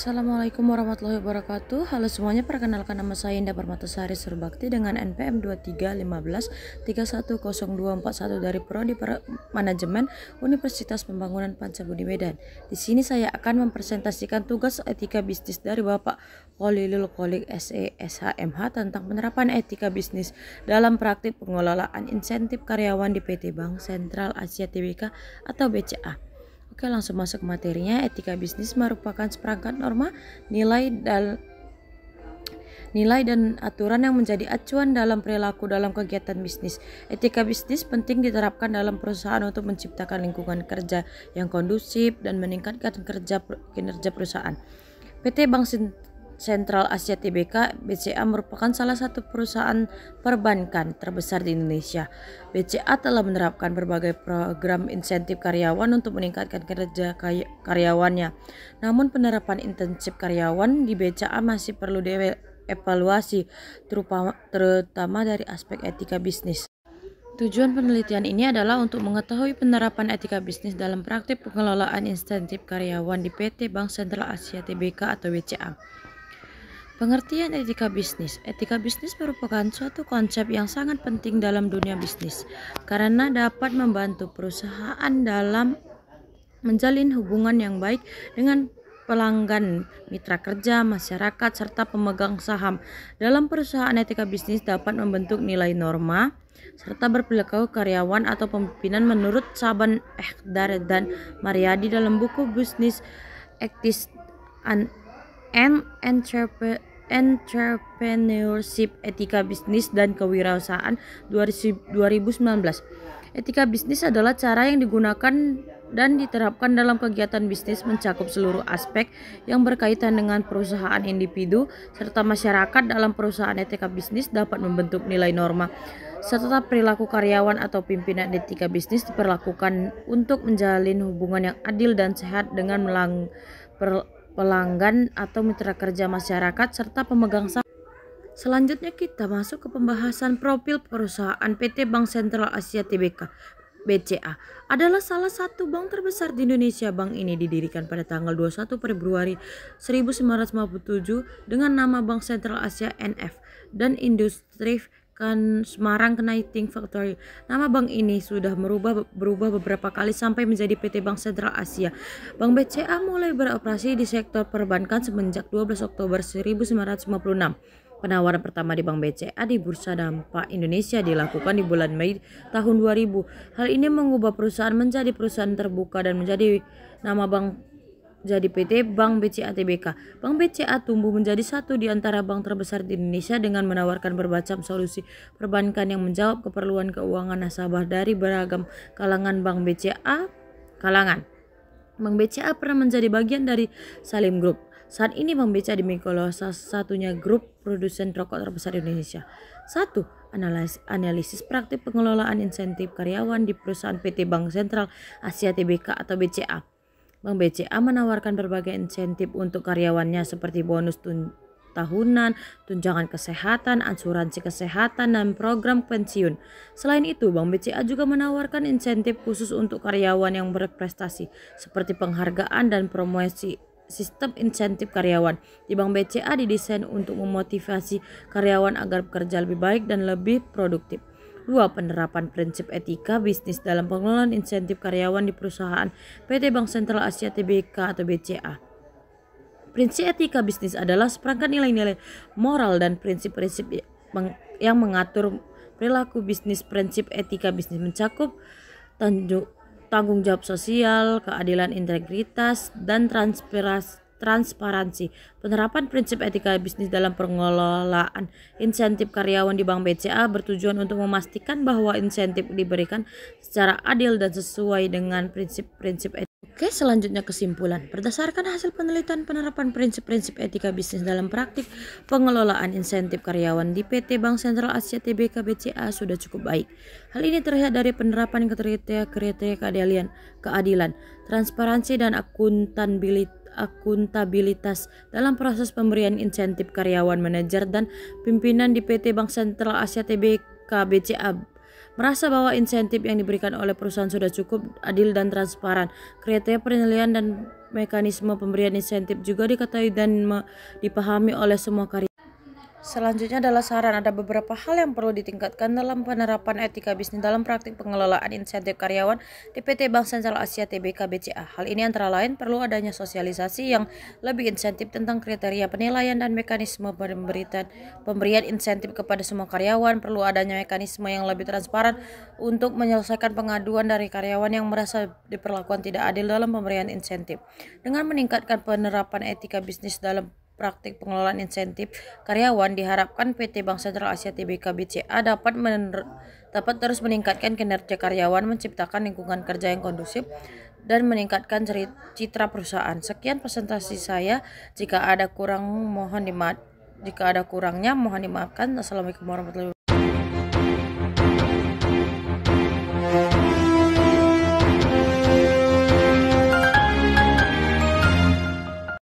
Assalamualaikum warahmatullahi wabarakatuh. Halo semuanya, perkenalkan nama saya Indah Permatasari Surbakti dengan NPM 2315310241 dari Prodi Manajemen Universitas Pembangunan Pancabudi Medan. Di sini saya akan mempresentasikan tugas etika bisnis dari Bapak Kholilul Kholik SE SHMH tentang penerapan etika bisnis dalam praktik pengelolaan insentif karyawan di PT Bank Sentral Asia Tbk atau BCA. Oke, langsung masuk ke materinya. Etika bisnis merupakan seperangkat norma, nilai dan aturan yang menjadi acuan dalam perilaku dalam kegiatan bisnis. Etika bisnis penting diterapkan dalam perusahaan untuk menciptakan lingkungan kerja yang kondusif dan meningkatkan kinerja perusahaan. PT Bank Sentral Asia Tbk (BCA) merupakan salah satu perusahaan perbankan terbesar di Indonesia. BCA telah menerapkan berbagai program insentif karyawan untuk meningkatkan kinerja karyawannya. Namun penerapan insentif karyawan di BCA masih perlu dievaluasi, terutama dari aspek etika bisnis. Tujuan penelitian ini adalah untuk mengetahui penerapan etika bisnis dalam praktik pengelolaan insentif karyawan di PT Bank Sentral Asia Tbk atau BCA. Pengertian etika bisnis. Etika bisnis merupakan suatu konsep yang sangat penting dalam dunia bisnis karena dapat membantu perusahaan dalam menjalin hubungan yang baik dengan pelanggan, mitra kerja, masyarakat, serta pemegang saham. Dalam perusahaan, etika bisnis dapat membentuk nilai norma serta berperilaku karyawan atau pimpinan menurut Saban Ekhdar dan Mariadi dalam buku Business Ethics and Entrepreneurship, Etika Bisnis dan Kewirausahaan 2019. Etika bisnis adalah cara yang digunakan dan diterapkan dalam kegiatan bisnis mencakup seluruh aspek yang berkaitan dengan perusahaan, individu, serta masyarakat. Dalam perusahaan, etika bisnis dapat membentuk nilai norma serta perilaku karyawan atau pimpinan. Etika bisnis diperlakukan untuk menjalin hubungan yang adil dan sehat dengan pelanggan atau mitra kerja, masyarakat, serta pemegang saham. Selanjutnya kita masuk ke pembahasan profil perusahaan. PT Bank Sentral Asia Tbk (BCA) adalah salah satu bank terbesar di Indonesia. Bank ini didirikan pada tanggal 21 Februari 1957 dengan nama Bank Sentral Asia NF dan Industri Semarang Knighting Factory. Nama bank ini sudah berubah beberapa kali sampai menjadi PT Bank Sentral Asia. Bank BCA mulai beroperasi di sektor perbankan semenjak 12 Oktober 1956. Penawaran pertama di Bank BCA di Bursa Dampak Indonesia dilakukan di bulan Mei tahun 2000. Hal ini mengubah perusahaan menjadi perusahaan terbuka dan menjadi nama bank jadi PT Bank BCA Tbk. Bank BCA tumbuh menjadi satu di antara bank terbesar di Indonesia dengan menawarkan berbagai solusi perbankan yang menjawab keperluan keuangan nasabah dari beragam kalangan. Bank BCA pernah menjadi bagian dari Salim Group. Saat ini Bank BCA dimiliki oleh salah satunya grup produsen rokok terbesar di Indonesia. 1. Analisis praktik pengelolaan insentif karyawan di perusahaan PT Bank Sentral Asia Tbk atau BCA. Bank BCA menawarkan berbagai insentif untuk karyawannya seperti bonus tahunan, tunjangan kesehatan, asuransi kesehatan, dan program pensiun. Selain itu, Bank BCA juga menawarkan insentif khusus untuk karyawan yang berprestasi seperti penghargaan dan promosi. Sistem insentif karyawan di Bank BCA didesain untuk memotivasi karyawan agar bekerja lebih baik dan lebih produktif. 2. Penerapan prinsip etika bisnis dalam pengelolaan insentif karyawan di perusahaan PT Bank Sentral Asia Tbk atau BCA. Prinsip etika bisnis adalah seperangkat nilai-nilai moral dan prinsip-prinsip yang mengatur perilaku bisnis. Prinsip etika bisnis mencakup tanggung jawab sosial, keadilan, integritas, dan transparansi. Penerapan prinsip etika bisnis dalam pengelolaan insentif karyawan di Bank BCA bertujuan untuk memastikan bahwa insentif diberikan secara adil dan sesuai dengan prinsip-prinsip etika. Oke, selanjutnya kesimpulan. Berdasarkan hasil penelitian, penerapan prinsip-prinsip etika bisnis dalam praktik pengelolaan insentif karyawan di PT Bank Sentral Asia Tbk BCA sudah cukup baik. Hal ini terlihat dari penerapan kriteria keadilan, transparansi, dan akuntabilitas dalam proses pemberian insentif karyawan. Manajer dan pimpinan di PT Bank Sentral Asia Tbk BCA merasa bahwa insentif yang diberikan oleh perusahaan sudah cukup adil dan transparan. Kriteria penilaian dan mekanisme pemberian insentif juga diketahui dan dipahami oleh semua karyawan. Selanjutnya adalah saran. Ada beberapa hal yang perlu ditingkatkan dalam penerapan etika bisnis dalam praktik pengelolaan insentif karyawan di PT Bank Sentral Asia Tbk BCA. Hal ini antara lain perlu adanya sosialisasi yang lebih insentif tentang kriteria penilaian dan mekanisme pemberian insentif kepada semua karyawan. Perlu adanya mekanisme yang lebih transparan untuk menyelesaikan pengaduan dari karyawan yang merasa diperlakukan tidak adil dalam pemberian insentif. Dengan meningkatkan penerapan etika bisnis dalam praktik pengelolaan insentif karyawan, diharapkan PT Bank Sentral Asia Tbk BCA dapat terus meningkatkan kinerja karyawan, menciptakan lingkungan kerja yang kondusif, dan meningkatkan citra perusahaan. Sekian presentasi saya. Jika ada kurangnya mohon dimaafkan. Assalamualaikum warahmatullahi wabarakatuh.